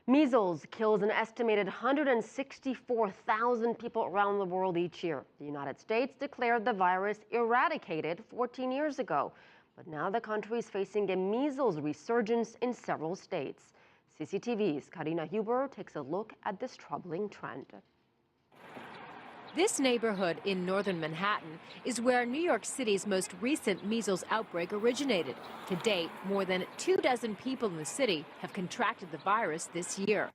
Measles kills an estimated 164,000 people around the world each year. The United States declared the virus eradicated 14 years ago. But now the country is facing a measles resurgence in several states. CCTV's Karina takes a look at this troubling trend. This neighborhood in northern Manhattan is where New York City's most recent measles outbreak originated. To date, more than 24 people in the city have contracted the virus this year.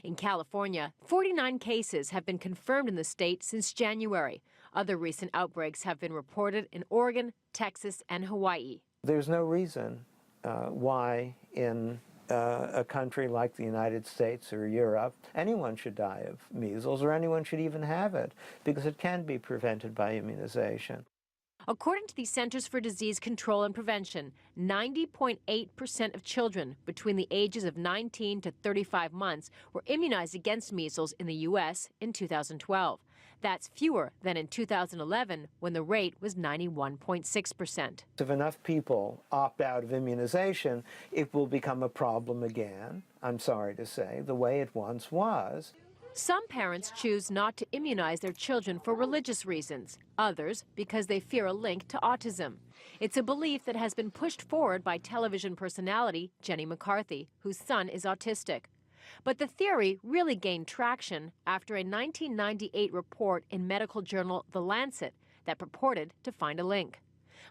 In California, 49 cases have been confirmed in the state since January. Other recent outbreaks have been reported in Oregon, Texas, and Hawaii. There's no reason why in a country like the United States or Europe, anyone should die of measles or anyone should even have it, because it can be prevented by immunization. According to the Centers for Disease Control and Prevention, 90.8% of children between the ages of 19 to 35 months were immunized against measles in the U.S. in 2012. That's fewer than in 2011, when the rate was 91.6%. If enough people opt out of immunization, it will become a problem again, I'm sorry to say, the way it once was. Some parents choose not to immunize their children for religious reasons, others because they fear a link to autism. It's a belief that has been pushed forward by television personality Jenny McCarthy, whose son is autistic. But the theory really gained traction after a 1998 report in medical journal The Lancet that purported to find a link.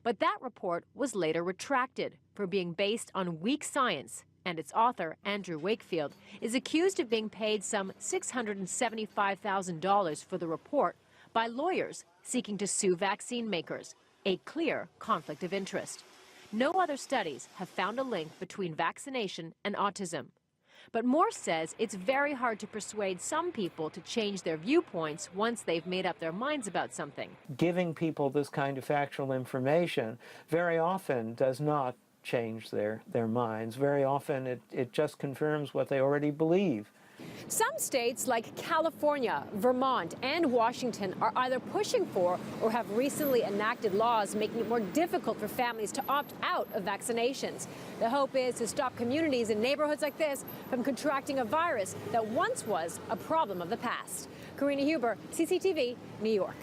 But that report was later retracted for being based on weak science, and its author, Andrew Wakefield, is accused of being paid some $675,000 for the report by lawyers seeking to sue vaccine makers, a clear conflict of interest. No other studies have found a link between vaccination and autism. But Moore says it's very hard to persuade some people to change their viewpoints once they've made up their minds about something. Giving people this kind of factual information very often does not change their minds. Very often it just confirms what they already believe. Some states like California, Vermont, and Washington are either pushing for or have recently enacted laws making it more difficult for families to opt out of vaccinations. The hope is to stop communities in neighborhoods like this from contracting a virus that once was a problem of the past. Karina, CCTV, New York.